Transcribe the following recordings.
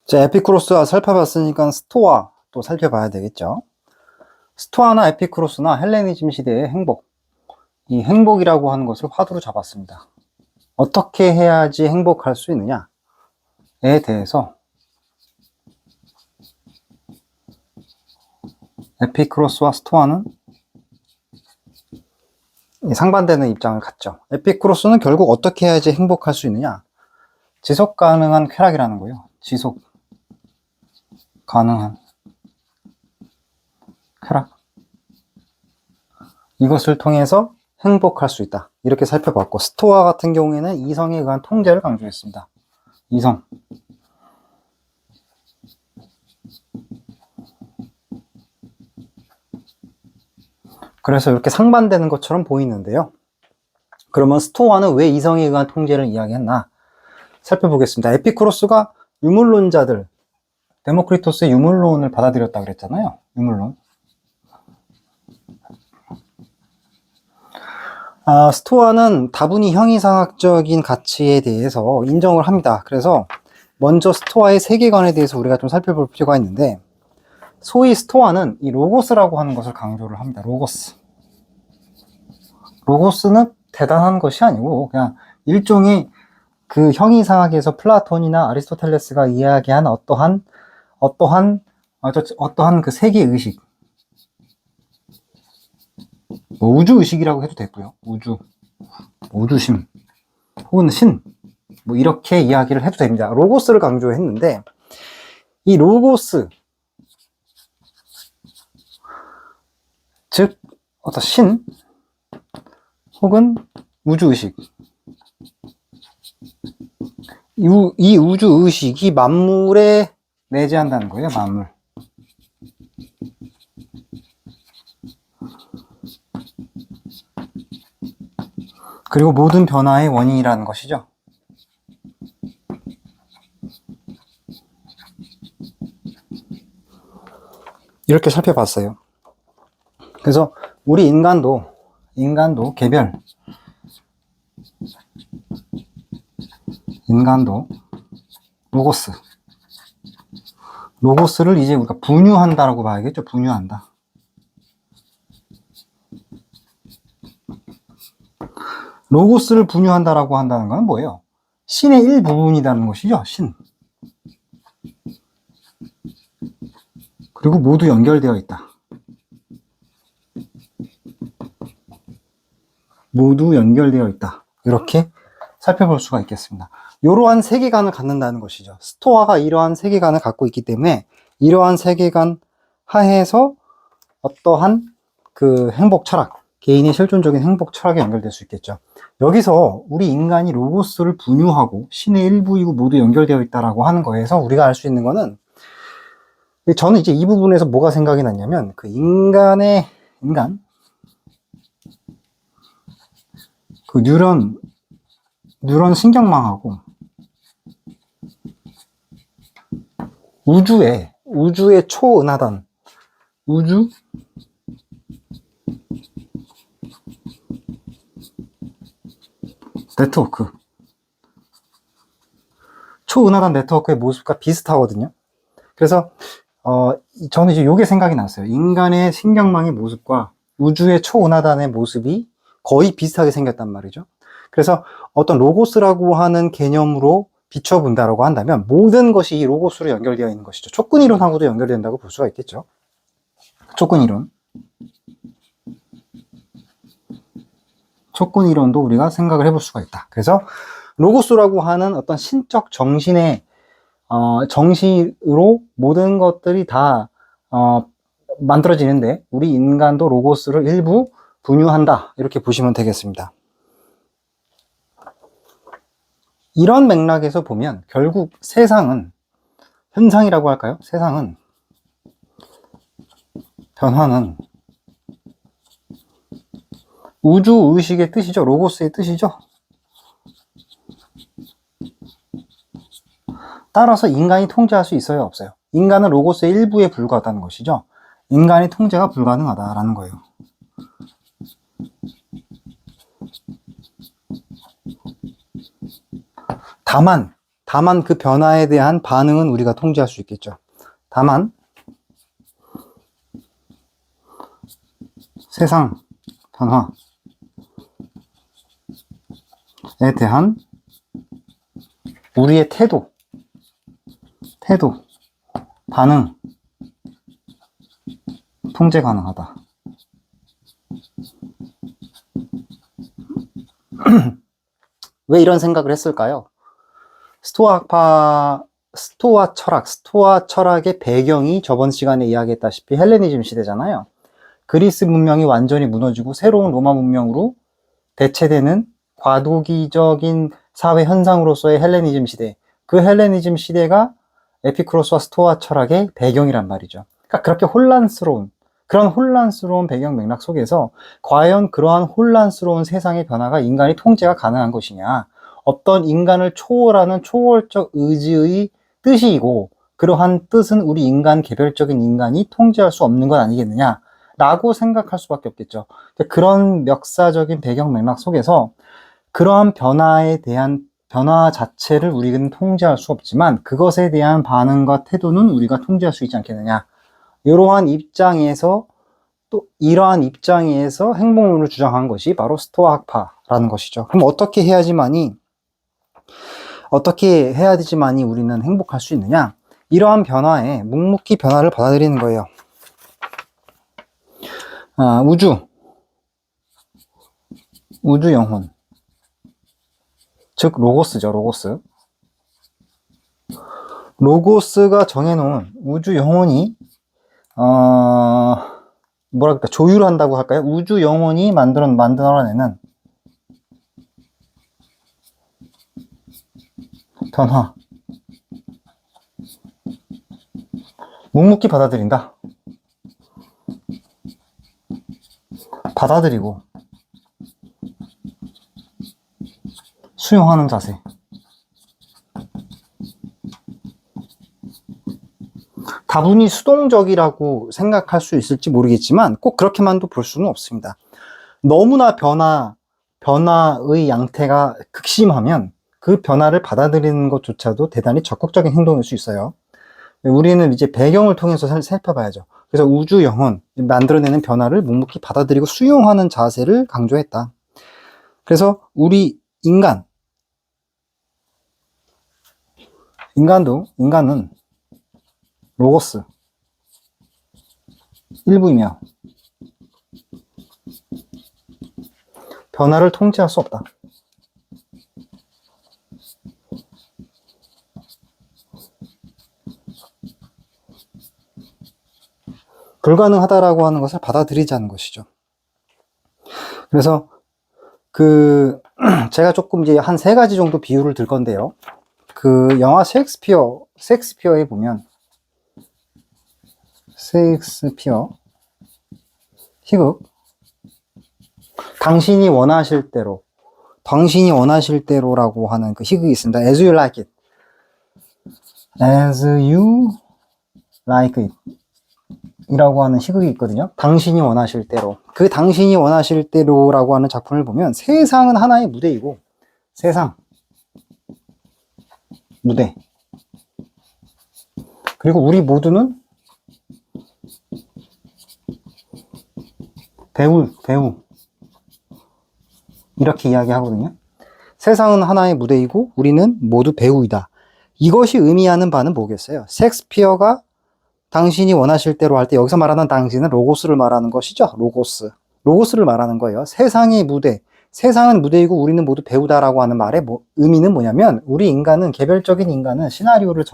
자, 에피쿠로스와 살펴봤으니까 스토아 또 살펴봐야 되겠죠. 스토아나 에피쿠로스나 헬레니즘 시대의 행복, 이 행복이라고 하는 것을 화두로 잡았습니다. 어떻게 해야지 행복할 수 있느냐에 대해서 에피쿠로스와 스토아는 상반되는 입장을 갖죠. 에피쿠로스는 결국 어떻게 해야지 행복할 수 있느냐, 지속 가능한 쾌락이라는 거예요. 지속 가능한 쾌락, 이것을 통해서 행복할 수 있다, 이렇게 살펴봤고, 스토아 같은 경우에는 이성에 의한 통제를 강조했습니다. 이성, 그래서 이렇게 상반되는 것처럼 보이는데요. 그러면 스토아는 왜 이성에 의한 통제를 이야기했나 살펴보겠습니다. 에피쿠로스가 유물론자들, 데모크리토스의 유물론을 받아들였다고 그랬잖아요. 유물론. 스토아는 다분히 형이상학적인 가치에 대해서 인정을 합니다. 그래서 먼저 스토아의 세계관에 대해서 우리가 좀 살펴볼 필요가 있는데, 소위 스토아는 이 로고스라고 하는 것을 강조를 합니다. 로고스. 로고스는 대단한 것이 아니고 그냥 일종의 그 형이상학에서 플라톤이나 아리스토텔레스가 이야기한 어떠한 그 세계 의식, 뭐 우주 의식이라고 해도 되고요. 우주심, 혹은 신, 뭐 이렇게 이야기를 해도 됩니다. 로고스를 강조했는데, 이 로고스, 즉 어떤 신 혹은 우주의식, 이 우주의식이 만물에 내재한다는 거예요. 만물. 그리고 모든 변화의 원인이라는 것이죠. 이렇게 살펴봤어요. 그래서 우리 인간도 개별, 인간도 로고스를 이제 우리가 분유한다라고 봐야겠죠. 분유한다. 로고스를 분유한다라고 한다는 건 뭐예요? 신의 일부분이라는 것이죠. 신. 그리고 모두 연결되어 있다. 모두 연결되어 있다. 이렇게 살펴볼 수가 있겠습니다. 이러한 세계관을 갖는다는 것이죠. 스토아가 이러한 세계관을 갖고 있기 때문에 이러한 세계관 하에서 어떠한 그 행복 철학, 개인의 실존적인 행복 철학에 연결될 수 있겠죠. 여기서 우리 인간이 로고스를 분유하고 신의 일부이고 모두 연결되어 있다라고 하는 거에서 우리가 알 수 있는 거는, 저는 이제 이 부분에서 뭐가 생각이 났냐면, 그 인간 그 뉴런 신경망하고 우주의 초은하단, 우주 네트워크, 초은하단 네트워크의 모습과 비슷하거든요. 그래서 저는 이제 요게 생각이 났어요. 인간의 신경망의 모습과 우주의 초은하단의 모습이 거의 비슷하게 생겼단 말이죠. 그래서 어떤 로고스라고 하는 개념으로 비춰본다라고 한다면 모든 것이 이 로고스로 연결되어 있는 것이죠. 촉근이론하고도 연결된다고 볼 수가 있겠죠. 촉근이론도 우리가 생각을 해볼 수가 있다. 그래서 로고스라고 하는 어떤 신적 정신의 정신으로 모든 것들이 다 만들어지는데, 우리 인간도 로고스를 일부 분유한다, 이렇게 보시면 되겠습니다. 이런 맥락에서 보면 결국 세상은, 현상이라고 할까요? 세상은, 변화는 우주의식의 뜻이죠. 로고스의 뜻이죠. 따라서 인간이 통제할 수 있어요, 없어요? 인간은 로고스의 일부에 불과하다는 것이죠. 인간의 통제가 불가능하다라는 거예요. 다만 다만 그 변화에 대한 반응은 우리가 통제할 수 있겠죠. 다만 세상 변화에 대한 우리의 태도, 반응, 통제 가능하다. 왜 이런 생각을 했을까요? 스토아 철학의 배경이 저번 시간에 이야기했다시피 헬레니즘 시대잖아요. 그리스 문명이 완전히 무너지고 새로운 로마 문명으로 대체되는 과도기적인 사회 현상으로서의 헬레니즘 시대. 그 헬레니즘 시대가 에피쿠로스와 스토아 철학의 배경이란 말이죠. 그러니까 그렇게 그런 혼란스러운 배경 맥락 속에서 과연 그러한 혼란스러운 세상의 변화가 인간이 통제가 가능한 것이냐, 어떤 인간을 초월하는 초월적 의지의 뜻이고, 그러한 뜻은 우리 인간, 개별적인 인간이 통제할 수 없는 건 아니겠느냐 라고 생각할 수밖에 없겠죠. 그런 역사적인 배경 맥락 속에서 그러한 변화 자체를 우리는 통제할 수 없지만 그것에 대한 반응과 태도는 우리가 통제할 수 있지 않겠느냐. 이러한 입장에서 행복론을 주장한 것이 바로 스토아 학파라는 것이죠. 그럼 어떻게 해야지만이 우리는 행복할 수 있느냐? 이러한 변화에 묵묵히 변화를 받아들이는 거예요. 우주 영혼. 즉, 로고스죠, 로고스. 로고스가 정해놓은 우주 영혼이, 조율한다고 할까요? 우주 영혼이 만들어내는 변화. 묵묵히 받아들인다. 받아들이고, 수용하는 자세. 다분히 수동적이라고 생각할 수 있을지 모르겠지만 꼭 그렇게만도 볼 수는 없습니다. 너무나 변화의 양태가 극심하면 그 변화를 받아들이는 것조차도 대단히 적극적인 행동일 수 있어요. 우리는 이제 배경을 통해서 살펴봐야죠. 그래서 우주 영혼, 만들어내는 변화를 묵묵히 받아들이고 수용하는 자세를 강조했다. 그래서 우리 인간은 로고스 일부이며 변화를 통제할 수 없다. 불가능하다라고 하는 것을 받아들이자는 것이죠. 그래서 제가 조금 이제 한 3가지 정도 비유를 들 건데요. 그 영화 셰익스피어에 보면 희극 당신이 원하실 대로라고 하는 그 희극이 있습니다. As you like it 이라고 하는 희극이 있거든요. 당신이 원하실 대로. 그 당신이 원하실 대로라고 하는 작품을 보면 세상은 하나의 무대이고, 무대. 그리고 우리 모두는 배우. 이렇게 이야기하거든요. 세상은 하나의 무대이고 우리는 모두 배우이다. 이것이 의미하는 바는 뭐겠어요? 셰익스피어가 당신이 원하실 대로 할 때 여기서 말하는 당신은 로고스를 말하는 것이죠. 로고스를 말하는 거예요. 세상의 무대. 세상은 무대이고 우리는 모두 배우다라고 하는 말의 의미는 뭐냐면 우리 인간은, 개별적인 인간은 시나리오를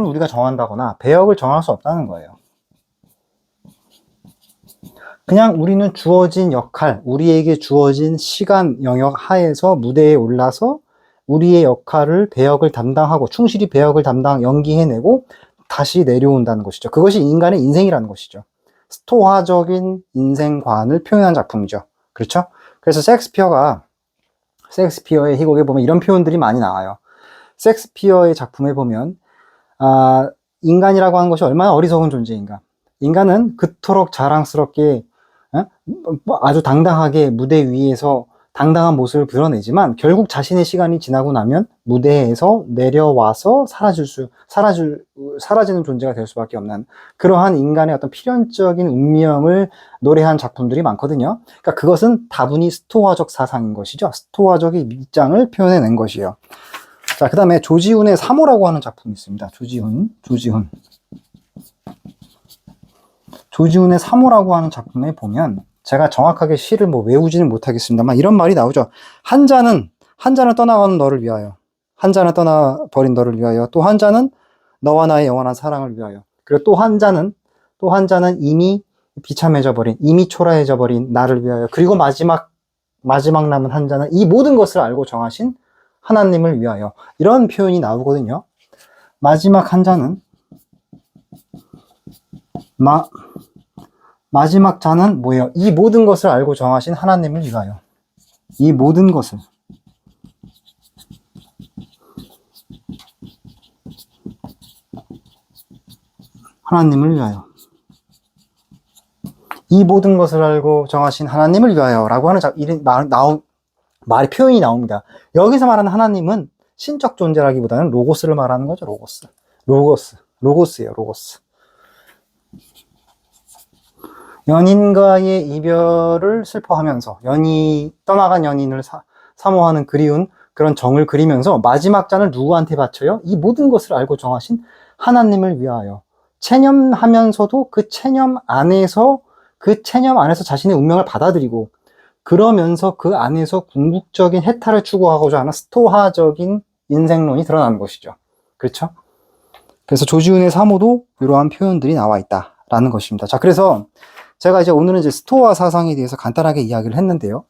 우리가 정한다거나 배역을 정할 수 없다는 거예요. 그냥 우리는 주어진 역할, 우리에게 주어진 시간 영역 하에서 무대에 올라서 우리의 역할을, 배역을 담당하고 충실히 배역을 연기해내고 다시 내려온다는 것이죠. 그것이 인간의 인생이라는 것이죠. 스토아적인 인생관을 표현한 작품이죠. 그렇죠? 그래서 셰익스피어의 희곡에 보면 이런 표현들이 많이 나와요. 셰익스피어의 작품에 보면 인간이라고 하는 것이 얼마나 어리석은 존재인가. 인간은 그토록 자랑스럽게 아주 당당하게 무대 위에서 당당한 모습을 드러내지만 결국 자신의 시간이 지나고 나면 무대에서 내려와서 사라지는 존재가 될 수밖에 없는 그러한 인간의 어떤 필연적인 운명을 노래한 작품들이 많거든요. 그러니까 그것은 다분히 스토아적 사상인 것이죠. 스토아적인 입장을 표현해낸 것이에요. 자, 그 다음에 조지훈의 사모라고 하는 작품이 있습니다. 조지훈의 사모라고 하는 작품에 보면 제가 정확하게 시를 뭐 외우지는 못하겠습니다만 이런 말이 나오죠. 한 잔은 떠나가는 너를 위하여, 한 잔은 떠나버린 너를 위하여, 또 한 잔은 너와 나의 영원한 사랑을 위하여, 그리고 또 한 잔은 이미 비참해져 버린, 이미 초라해져 버린 나를 위하여, 그리고 마지막 남은 한 잔은 이 모든 것을 알고 정하신 하나님을 위하여. 이런 표현이 나오거든요. 마지막 한 잔은 마지막 잔은 뭐예요? 이 모든 것을 알고 정하신 하나님을 위하여. 이 모든 것을. 하나님을 위하여. 이 모든 것을 알고 정하신 하나님을 위하여 라고 하는 말이 표현이 나옵니다. 여기서 말하는 하나님은 신적 존재라기보다는 로고스를 말하는 거죠. 로고스예요. 로고스. 연인과의 이별을 슬퍼하면서 떠나간 연인을 사모하는 그리운 그런 정을 그리면서 마지막 잔을 누구한테 바쳐요? 이 모든 것을 알고 정하신 하나님을 위하여. 체념하면서도 그 체념 안에서 자신의 운명을 받아들이고, 그러면서 그 안에서 궁극적인 해탈을 추구하고자 하는 스토아적인 인생론이 드러나는 것이죠. 그렇죠? 그래서 조지훈의 사모도 이러한 표현들이 나와 있다라는 것입니다. 자, 그래서 제가 오늘은 스토아 사상에 대해서 간단하게 이야기를 했는데요.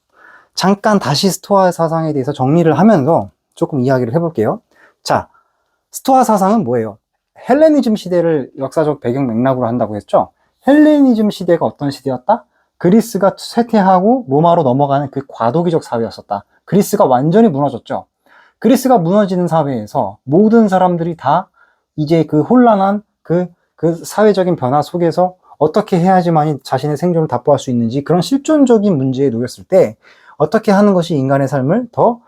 잠깐 다시 스토아 사상에 대해서 정리를 하면서 조금 이야기를 해볼게요. 자, 스토아 사상은 뭐예요? 헬레니즘 시대를 역사적 배경 맥락으로 한다고 했죠? 헬레니즘 시대가 어떤 시대였다? 그리스가 쇠퇴하고 로마로 넘어가는 그 과도기적 사회였었다. 그리스가 완전히 무너졌죠. 그리스가 무너지는 사회에서 모든 사람들이 다 이제 그 혼란한 그 사회적인 변화 속에서 어떻게 해야지만 자신의 생존을 답보할 수 있는지 그런 실존적인 문제에 놓였을 때 어떻게 하는 것이 인간의 삶을 더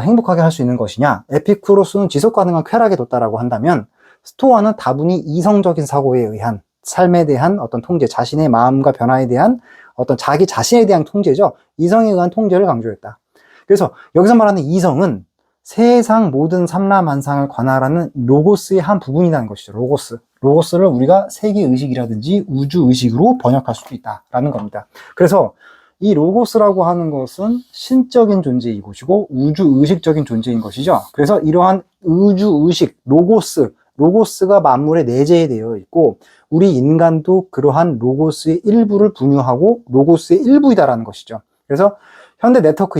행복하게 할 수 있는 것이냐. 에피쿠로스는 지속 가능한 쾌락에 뒀다라고 한다면 스토아는 다분히 이성적인 사고에 의한 삶에 대한 어떤 통제, 자신의 마음과 변화에 대한 어떤 자기 자신에 대한 통제죠. 이성에 의한 통제를 강조했다. 그래서 여기서 말하는 이성은 세상 모든 삼라만상을 관할하는 로고스의 한 부분이라는 것이죠. 로고스를 우리가 세계의식이라든지 우주의식으로 번역할 수도 있다라는 겁니다. 그래서 이 로고스라고 하는 것은 신적인 존재인 것이고 우주의식적인 존재인 것이죠. 그래서 이러한 우주의식, 로고스가 만물에 내재되어 있고 우리 인간도 그러한 로고스의 일부를 분유하고 로고스의 일부이다라는 것이죠. 그래서 현대 네트워크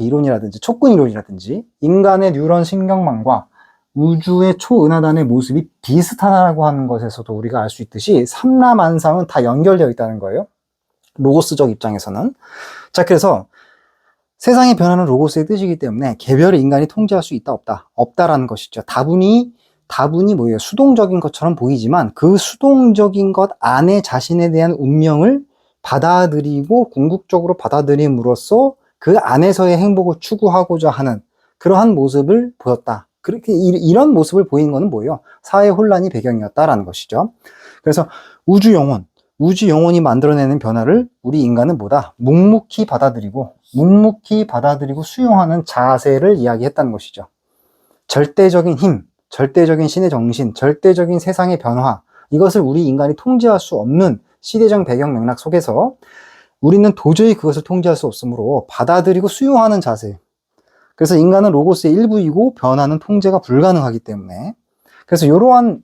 이론이라든지 촉근 이론이라든지 인간의 뉴런 신경망과 우주의 초은하단의 모습이 비슷하다고 하는 것에서도 우리가 알 수 있듯이 삼라만상은 다 연결되어 있다는 거예요. 로고스적 입장에서는. 자, 그래서 세상의 변화는 로고스의 뜻이기 때문에 개별의 인간이 통제할 수 있다, 없다라는 것이죠. 다분히 뭐예요? 수동적인 것처럼 보이지만 그 수동적인 것 안에 자신에 대한 운명을 받아들이고 궁극적으로 받아들임으로써 그 안에서의 행복을 추구하고자 하는 그러한 모습을 보였다. 그렇게 이런 모습을 보이는 것은 뭐예요? 사회 혼란이 배경이었다라는 것이죠. 그래서 우주 영혼이 만들어내는 변화를 우리 인간은 묵묵히 받아들이고 수용하는 자세를 이야기했다는 것이죠. 절대적인 힘, 절대적인 신의 정신, 절대적인 세상의 변화, 이것을 우리 인간이 통제할 수 없는 시대적 배경 맥락 속에서 우리는 도저히 그것을 통제할 수 없으므로 받아들이고 수용하는 자세. 그래서 인간은 로고스의 일부이고 변화는 통제가 불가능하기 때문에, 그래서 이러한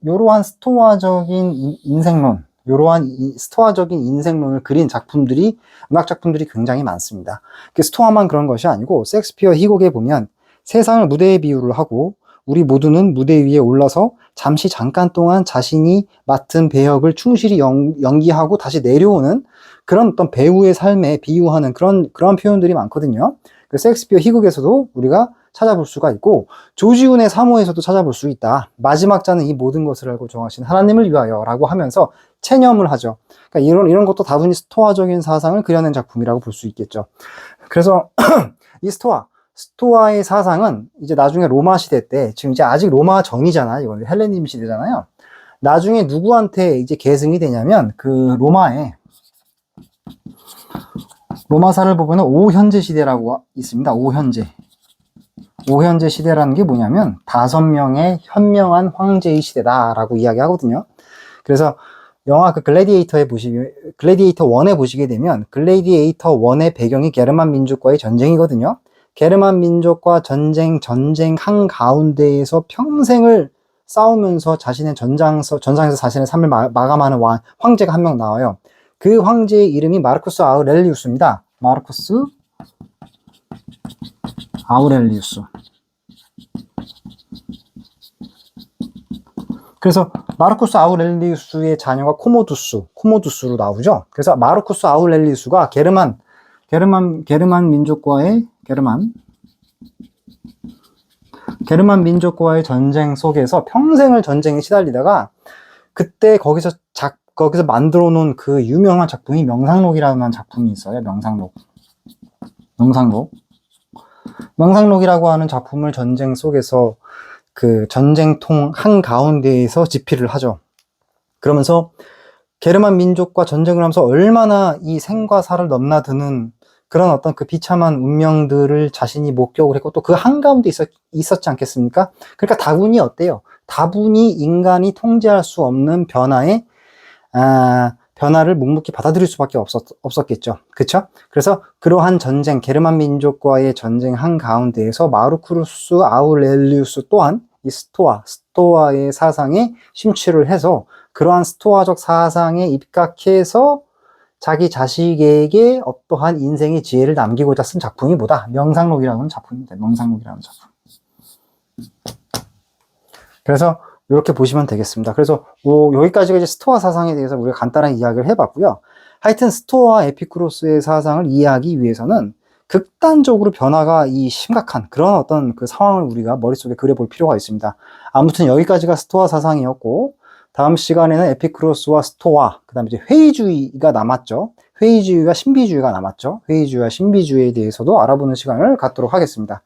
스토아적인 인생론을 그린 작품들이, 음악 작품들이 굉장히 많습니다. 스토아만 그런 것이 아니고 셰익스피어 희곡에 보면 세상을 무대에 비유를 하고 우리 모두는 무대 위에 올라서 잠깐 동안 자신이 맡은 배역을 충실히 연기하고 다시 내려오는 그런 어떤 배우의 삶에 비유하는 그런 표현들이 많거든요. 셰익스피어 희곡에서도 우리가 찾아볼 수가 있고, 조지훈의 사모에서도 찾아볼 수 있다. 마지막 자는 이 모든 것을 알고 정하신 하나님을 위하여 라고 하면서 체념을 하죠. 그러니까 이런 것도 다분히 스토아적인 사상을 그려낸 작품이라고 볼 수 있겠죠. 그래서 이 스토아의 사상은 이제 나중에 로마 시대 때, 지금 이제 아직 로마 전이잖아요. 이건 헬레니즘 시대잖아요. 나중에 누구한테 이제 계승이 되냐면, 그 로마사를 보면은 오현제 시대라고 있습니다. 오현제 시대라는 게 뭐냐면 5명의 현명한 황제의 시대다라고 이야기하거든요. 그래서 영화 그 글래디에이터 1에 보시게 되면 글래디에이터 1의 배경이 게르만 민족과의 전쟁이거든요. 게르만 민족과 전쟁 한가운데에서 평생을 싸우면서 자신의 전장에서 자신의 삶을 마감하는 황제가 한 명 나와요. 그 황제의 이름이 마르쿠스 아우렐리우스입니다. 마르쿠스 아우렐리우스. 그래서 마르쿠스 아우렐리우스의 자녀가 코모두스로 나오죠. 그래서 마르쿠스 아우렐리우스가 게르만 민족과의 전쟁 속에서 평생을 전쟁에 시달리다가 그때 거기서 만들어 놓은 그 유명한 작품이 명상록이라는 작품이 있어요. 명상록이라고 하는 작품을 전쟁 속에서 그 전쟁통 한가운데에서 집필을 하죠. 그러면서 게르만 민족과 전쟁을 하면서 얼마나 이 생과 사를 넘나드는 그런 어떤 그 비참한 운명들을 자신이 목격을 했고 또 그 한가운데 있었지 않겠습니까? 그러니까 다분히 어때요? 다분히 인간이 통제할 수 없는 변화를 묵묵히 받아들일 수밖에 없었겠죠. 그쵸? 그래서 그러한 전쟁, 게르만 민족과의 전쟁 한가운데에서 마르쿠스 아우렐리우스 또한 이 스토아의 사상에 심취를 해서 그러한 스토아적 사상에 입각해서 자기 자식에게 어떠한 인생의 지혜를 남기고자 쓴 작품이 뭐다? 명상록이라는 하는 작품입니다. 명상록이라는 작품. 그래서 이렇게 보시면 되겠습니다. 그래서 여기까지가 이제 스토아 사상에 대해서 우리가 간단한 이야기를 해봤고요. 하여튼 스토아 에피쿠로스의 사상을 이해하기 위해서는 극단적으로 변화가 심각한 그런 어떤 그 상황을 우리가 머릿속에 그려볼 필요가 있습니다. 아무튼 여기까지가 스토아 사상이었고, 다음 시간에는 에피쿠로스와 스토아, 그 다음에 이제 회의주의가 남았죠. 회의주의와 신비주의가 남았죠. 회의주의와 신비주의에 대해서도 알아보는 시간을 갖도록 하겠습니다.